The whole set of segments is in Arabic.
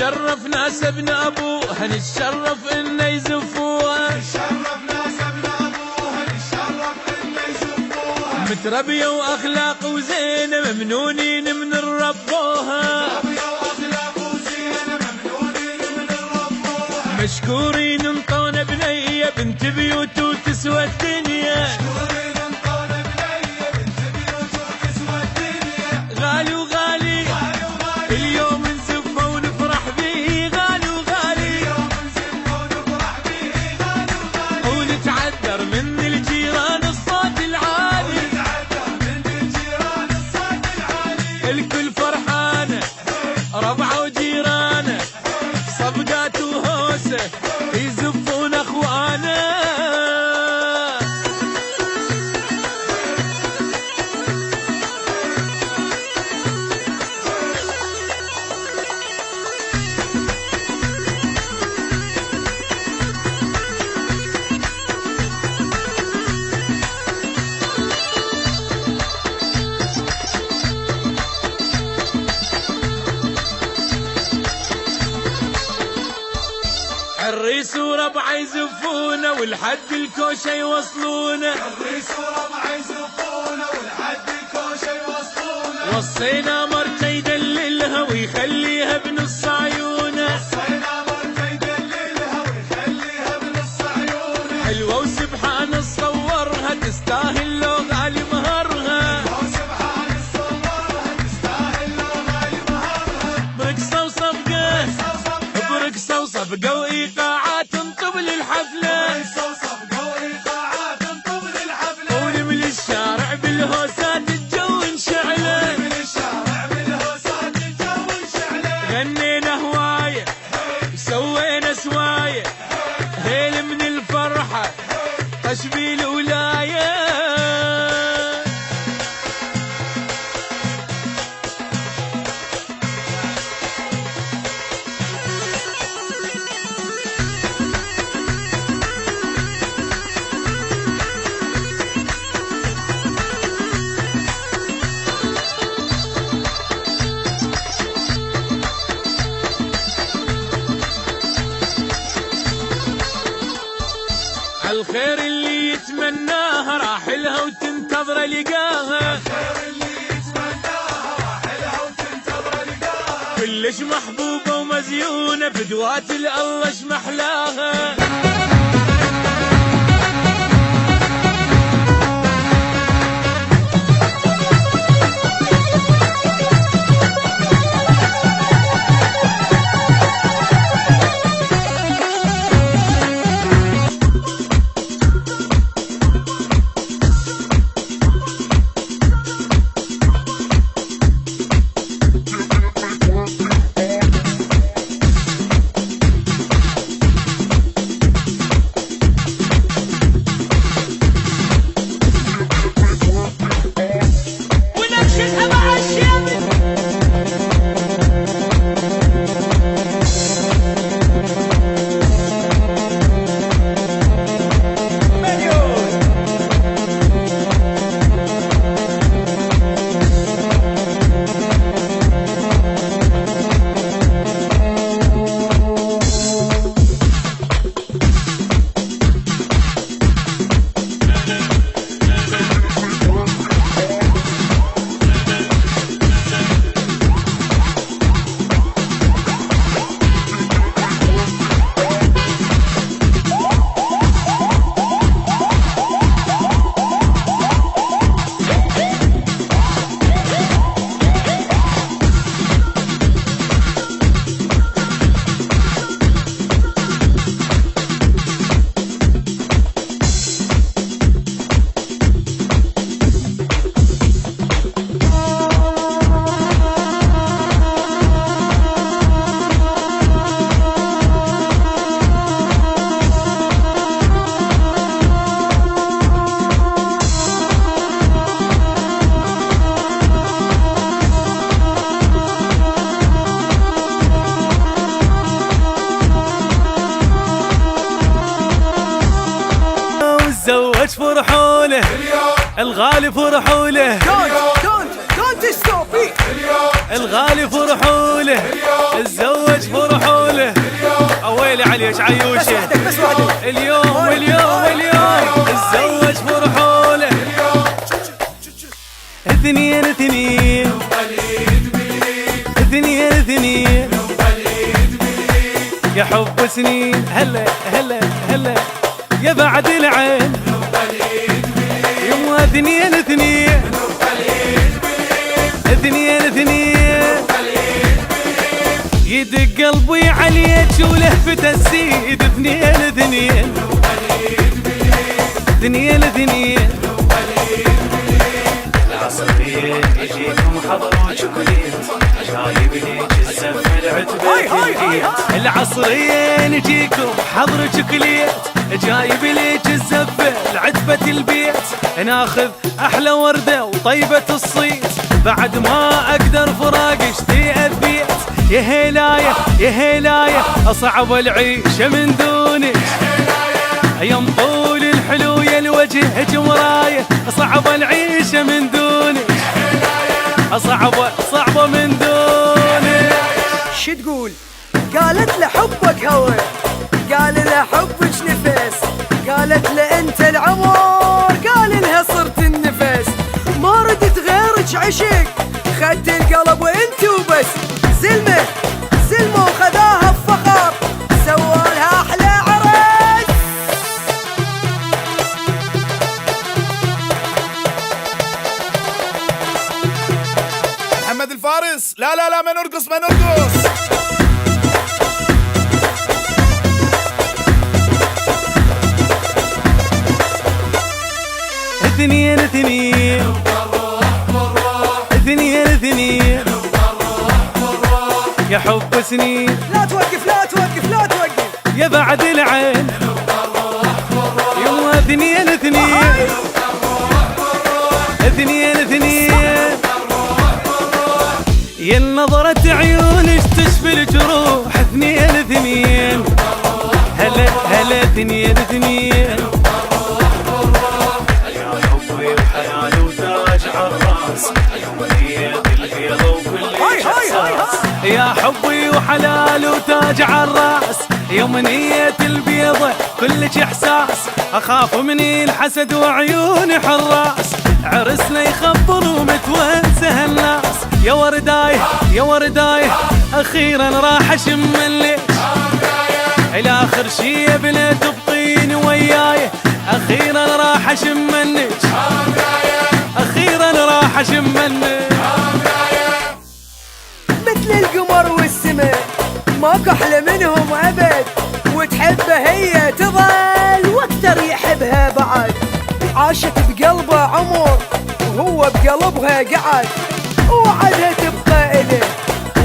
نتشرف ناس ابن ابوها، نتشرف انه يزفوها، نتشرف ناس ابن ابوها، نتشرف انه يزفوها. متربية واخلاق وزينة ممنونين من ربوها، متربية واخلاق وزينة ممنونين من ربوها. مشكورين انطونا بنية بنت بيوت وتسوى الدنيا، مشكورين انطونا بنية بنت بيوت وتسوى الدنيا. غالي وغالي غالي وغالي اليوم نزفه ونفرح به، غالي وغالي اليوم نزفه ونفرح به، غالي وغالي ونتعذر من الجيران الصوت العالي، ونتعذر من الجيران الصوت العالي. الكل فرحانة ربعه وجيرانه، صفقات وهوسة يزفون اخوانه. الريس وربعه يزفونه والحد الكوشه يوصلونه، الريس وربعه يزفونه والحد الكوشه يوصلونه. وصينا مرته يدللها ويخليها بنص عيونه، وصينا مرته يدللها ويخليها بنص عيونه. حلوه وسبحان صورها تستاهل لو غالي مهرها، وسبحان صورها تستاهل لو غالي مهرها. برقصه وصفقه برقصه وصفقه وايقاعات تنطب للحفله، ونملي الشارع بالهوسات الجو انشعله، غنينا هوايه سوينا سوايه، هيل من الفرحه تشبي الولايه. الخير اللي يتمناها راح لها وتنتظر لقاها، كلش محبوبة ومزيونة بدوات الله شمحلاها. تزوج فرحوا له الغالي فرحوا له Don't stop it. الغالي فرحوا له تزوج فرحوا عيوش عيوشه بس واحدة اليوم تزوج فرحوله اثنين اثنين يا حب سنين هلا هلا هلا يا بعد العين يوم اثنين يدق قلبي عليك ولهفته تزيد اثنين العصريين يجيكم حضروا شوكوليت جايب ليك الزف العتبة العصريين يجيكم حضروا شوكوليت جايب ليك الزف العتبة البيت ناخذ احلى وردة وطيبة الصيت بعد ما اقدر فراق اشتي اذيت يا هلاية اصعب العيشة من دونك يا طول الحلو يا الوجه جمرايه صعب العيشة من دونك صعبة من دونك شو تقول؟ قالت له حبك هوى، قال له حبك نفس، قالت له انت العمر، قال لها صرت النفس، ما ردت غيرك عشق، خدت القلب وانت وبس، زلمه وخذاها بفخر، سوالها احلى عرس. محمد الفارس لا ما نرقص اثنين يا حب سنين لا توقف يا بعد العين يوم اثنين يا نظرة عيونك تشفي الجروح اثنين هلا اثنين يا حبي وحلال وتاج عالراس يومية البيضة وكل احساس يا حبي وحلال وتاج عالراس يومنية البيضة كلش احساس اخاف من الحسد وعيوني حراس عرسنا يخبر ومتونسه الناس يا ورداي اخيرا راح اشم الليل الاخر شي بنت بطين وياي اخيرا راح اشم النج مثل القمر والسماء ماكو احلى منهم ابد، وتحبه هي تظل واكثر يحبها بعد، عاشت بقلبه عمر وهو بقلبها قعد، وعدها تبقى إله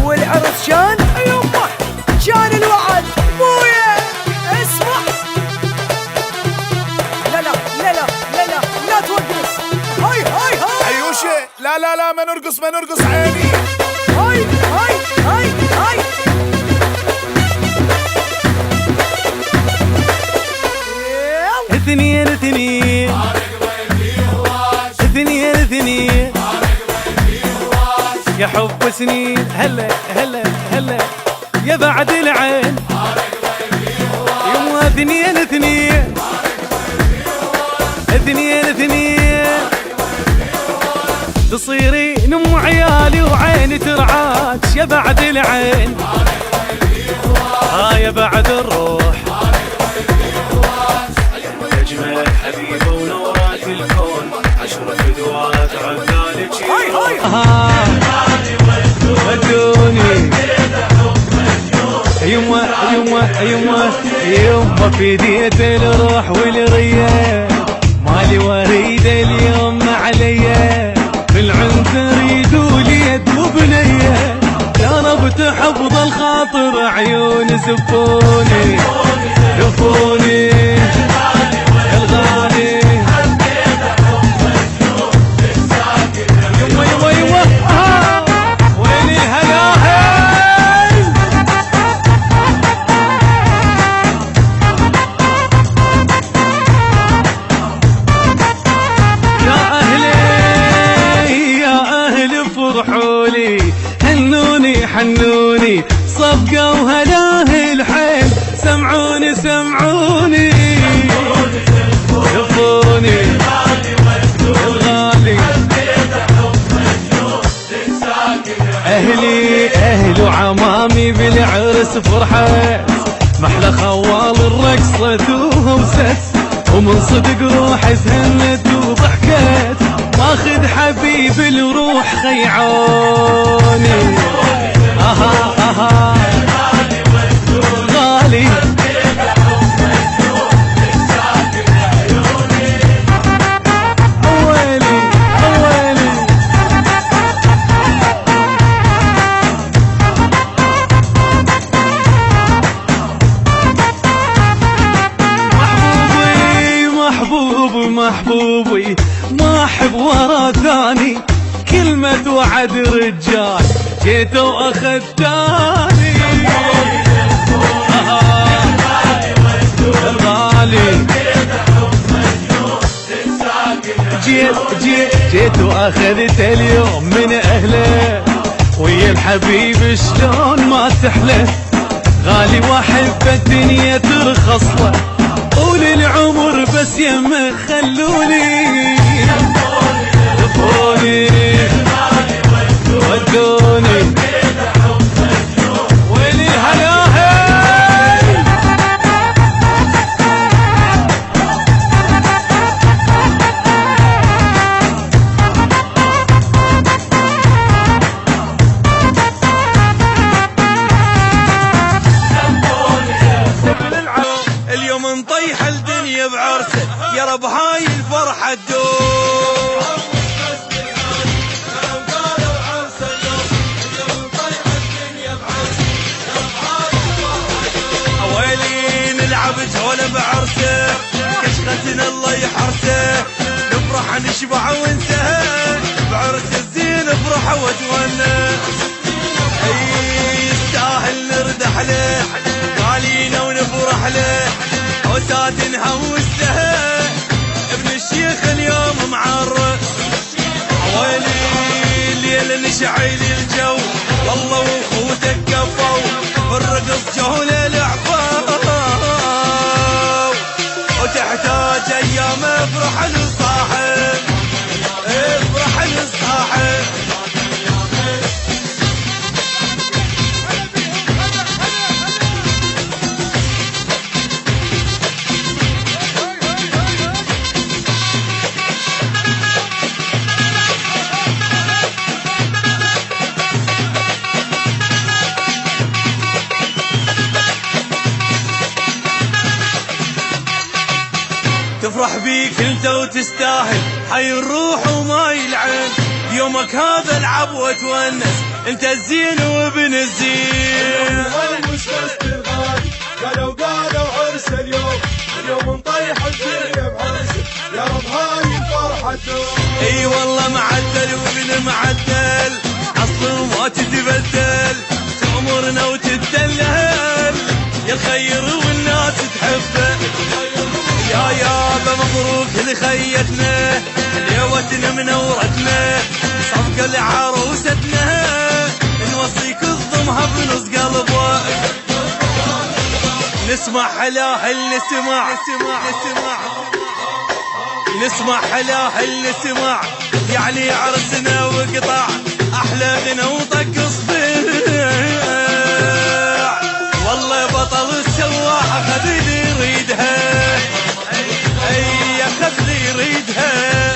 والعرس كان يمه كان الوعد بويا اسمع. لا توقف هاي عيوشه لا ما نرقص عيني هاي اثنين يا حب سنين هلا يا بعد العين يوم اثنين تصيرين ام عيالي وعيني ترعاك يا بعد العين يا بعد الروح اجمل حبيبه ونورات الكون عشرة فدوات عذالك ودوني يما في ديت الروح والريان مالي وريد اليوم عليا بالعنتر يدولي يدو بنيه يا رب تحفظ الخاطر عيون زفوني الغالي يما ويلي هلاهي يا أهلي فرحولي حنوني صفقة وهلاه الحين سمعوني سمعوني شوفوني الغالي أهلي وعمامي بالعرس فرحة محلى خوال الرقص صيتوها وست ومن صدق روح زهنت وضحكت ماخذ حبيب الروح خيعوني اها غالي محبوبي ما احب ورا ثاني كلمة وعد رجال جيت واخذتاني الغالي جيت واخذت اليوم من اهله ويا الحبيب شلون ما تحله غالي واحب الدنيا ترخص له طول العمر بس يمه خلوني دفوني ودوني ويلي الهلاهي اليوم نطيح الدنيا بعرسه يا رب هاي الفرحة تدوم ويلي نلعب جولة بعرسه كشختنا الله يحرسه نفرح نشبع ونسهى بعرس الزين افرح واتونس يستاهل نردح له غالينا ونفرح له عساتنها والسهى ابن الشيخ اليوم معرس ويلي الليل نشعل الجو والله وخوتك كفوا بالرقص جولة العفاو وتحتاج ايام افرح للصاحب افرح للصاحب تفرح بيك انت وتستاهل حي الروح وما يلعن يومك هذا العب وتونس انت الزين وابن الزين قالوا عرس اليوم نطيح الدنيا بعرسه يا رب هاي الفرحة تدوم اي والله معدل وابن معدل اصل ما تتبدل تأمرنا وتتدلل يا الخير والناس تحبه يا يابا مبروك لخيتنا ليوتنا منورتنا صفقة لعروستنا نوصيك تضمها بنص قلبك نسمع حلاهل نسمع حلاهل نسمع يعني عرسنا وقطع احلى غنى وطق صبيع والله بطل السواح خذ لي يريدها اي خذ لي يريدها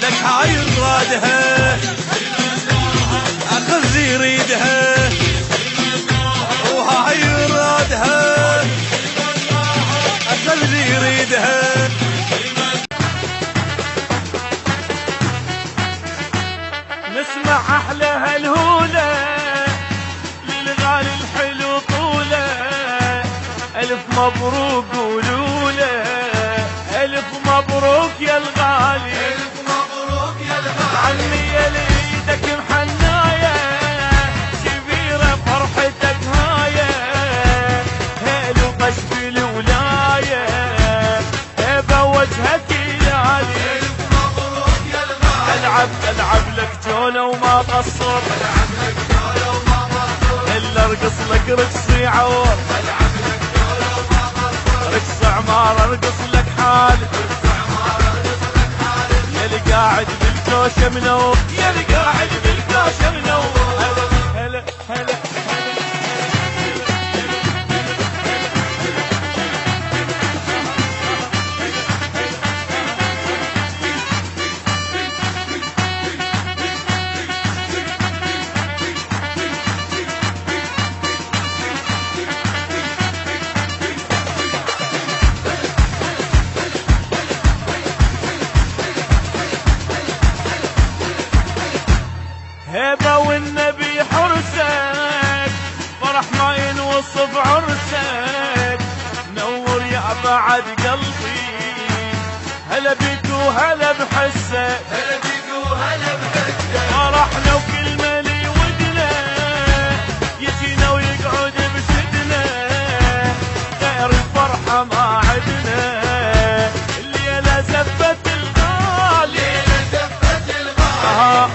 لك هاي رادها اخذ لي يريدها وهاي رادها اخذ لي يريدها نسمع احلى هالهولة للغالي الحلو طولة الف مبروك قولوله الف مبروك يا الغالي الف مبروك يا الغالي عمي يا ليدك محناية كبيرة فرحتك هاية هيل وقشف الولاية هبة وجهك يالي الف مبروك يا الغالي العب لك جولة وما قصر الا ارقص لك رقصي عور، رقص عمار ارقص لك حالي، يا اللي قاعد بالكوشه منور، يا اللي قاعد بالكوشه منور. هلا هلا هيبة والنبي حرسك، فرح ما ينوصف عرسك، نور يا بعد قلبي، هلا بيك وهلا بحسك، هلا بيك وهلا بحسك، فرحنا وكل مالي ودنا، يجينا ويقعد بسدنا، غير الفرحة ما عدنا، الليلة زفت الغالي،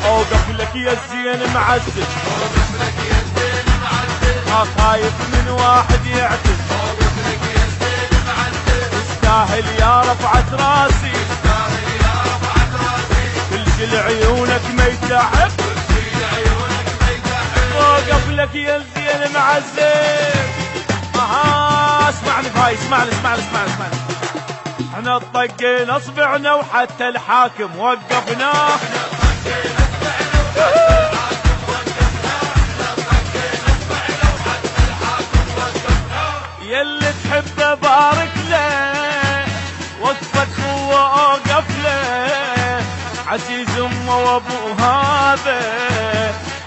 اوقف لك يا الزين معزز، اوقف لك يا الزين معزز، ما خايف من واحد يعتز، اوقف لك يا الزين معزز، تستاهل يا رفعة راسي، تستاهل يا رفعة راسي، كل شي لعيونك ما يتعب، كل شي لعيونك ما يتعب، اوقف لك يا الزين معزز. اسمعني هاي، اسمعني احنا طقينا اصبعنا وحتى الحاكم وقفناه، يلي تحبه بارك له، وقفت هو اوقف له، عزيز امه وابو هذا،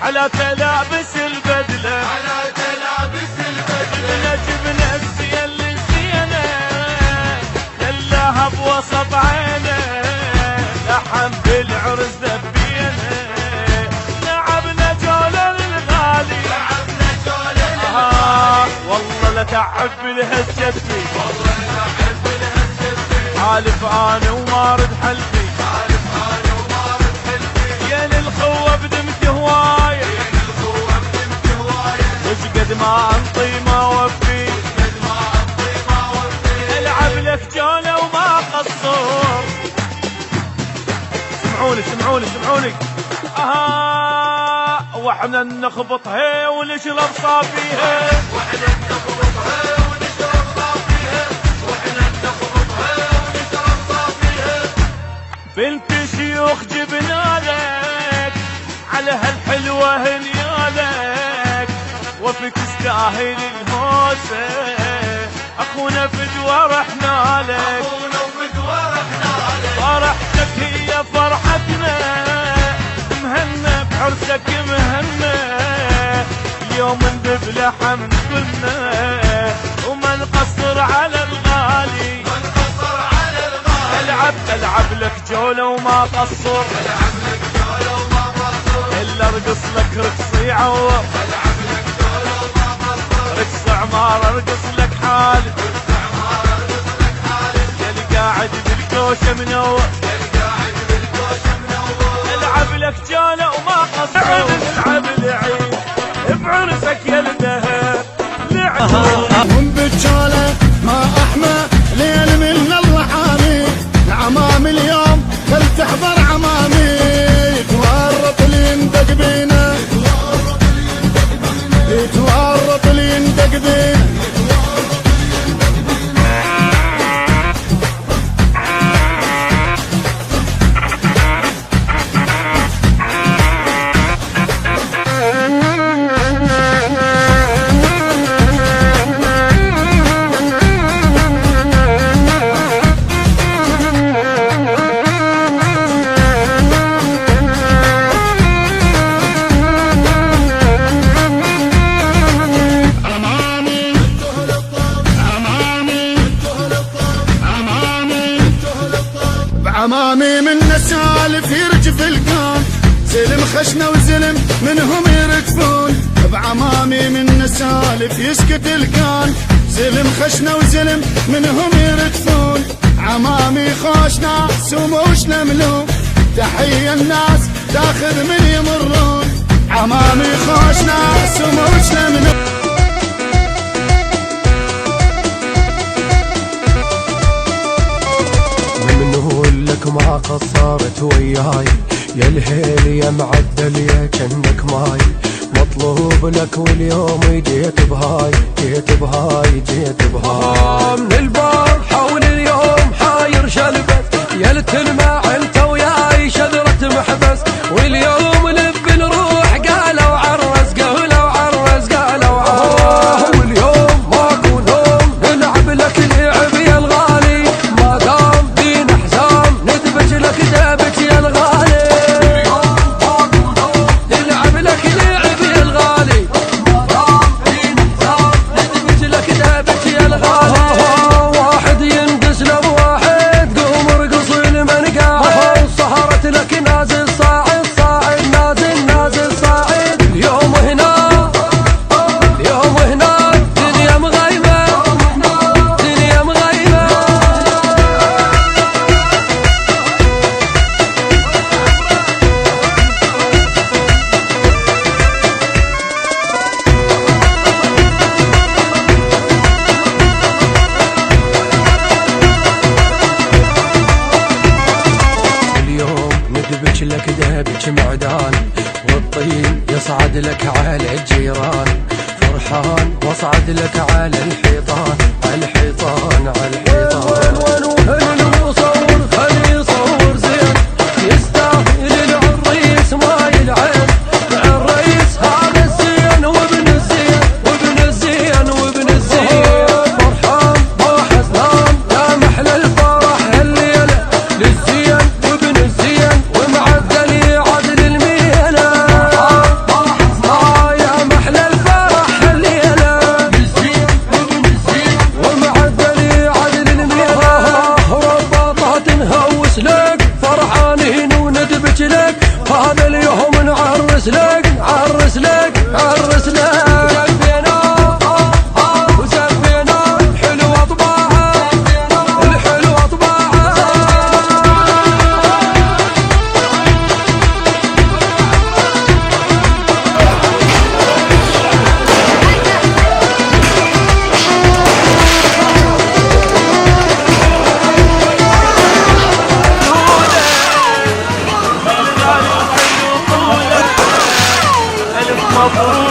على تلابس البدله، على تلابس البدله، جبنا الزين الزينه، خلاها بوسط عينه، لحم بالعرس ذبينه، لعبنا جوله للغالي، لعبنا جوله للغالي، والله لا تعب بالهجتي، والله لا تعب بالهجتي، حالف انا ومارد حلفي، حالف انا ومارد حلفي، يا للخوه بدمت هوايه، يا للخوه بدمت هوايه، وش قد ما انطي ما وفي، وش قد ما انطي ما وفي، العب لك جوله وما قصر. سمعوني واحنا نخبطها ونشرب صافيها، واحنا نخبطها ونشرب صافيها، واحنا نخبطها ونشرب صافيها، بنت شيوخ جبنا لك، على هالحلوة هنيالك، وفيك تستاهل الهوسة، اخونا فدوى رحنا لك، اخونا فدوى رحنا لك، فرحتك هي فرحتنا، مهنا بحرسك مهنا، اليوم ندب حمد كلنا، وما نقصر على الغالي، ما نقصر على الغالي، العب لك جولة وما قصر، العب لك جولة وما قصر، الا ارقص لك رقصي عور، العب لك جولة وما قصر، رقص عمار ارقص لك حالي، رقص عمار ارقص لك حالي، يا اللي قاعد بالكوشة منور، يا اللي قاعد بالكوشة منور، العب لك جولة وما قصر، العب العيد بعرسك يا الدهر، هم بالجولة ما احنا ليل من الله حامي، العمام اليوم خل تحضر عمامي، يتورط اللي يندق بينا، يتورط اللي يندق بينا، عمامي من سالف يرجف الكون، زلم خشنة وزلم منهم يرجفون، بعمامي من سالف يسكت الكون، زلم خشنة وزلم منهم يرجفون، عمامي خوش ناس وموش نملوك، تحية الناس تاخذ من يمرون، بعمامي خوش ناس وموجنا من ومنقول لك ما قصرت وياي يا الهيل يا معدل يا جنك ماي مطلوب لك واليوم جيت بهاي جيت بهاي جيت بهاي من البارحة واليوم حاير شلبت يا التلمع انت وياي شذرة محبس واليوم لب نروح قالوا عرس قالوا عرس قالوا عرس واليوم ماكو نوم نلعب لك لعب يا الغالي ما دام دين حزام ندبج لك دابج يا الغالي نلعب لك لعب يا الغالي ما دام دين حزام ندبج لك دابج يا الغالي واحد ينقس له واحد قوم ارقص لمن قاعد سهرت لك نازل صاعد صاعد نازل نازل صاعد اليوم هنا اليوم هنا دنيا مغيمة دنيا مغيمة اليوم ندبج لك دابج معدان والطين يصعد لك على الجيران فرحان واصعد لك على الحيطان على الحيطان على الحيطان خلي يصور خلي يصور زين يستاهل العريس ما يلعن العريس هذا الزين وابن الزين وابن الزين وابن الزين فرحان ما حزنان يا محلى الفرح الليله للزين وابن الزين ومعدل يعدل الميله يا محلى الفرح الليله للزين وابن الزين ومعدل يعدل الميله رباطها تنهوس لك فرحانين وندبج لك هذا اليوم نعرس لك نعرس لك نعرس لك زفينا وزفينا الحلو اطباعه الحلو اطباعه ألف مبروك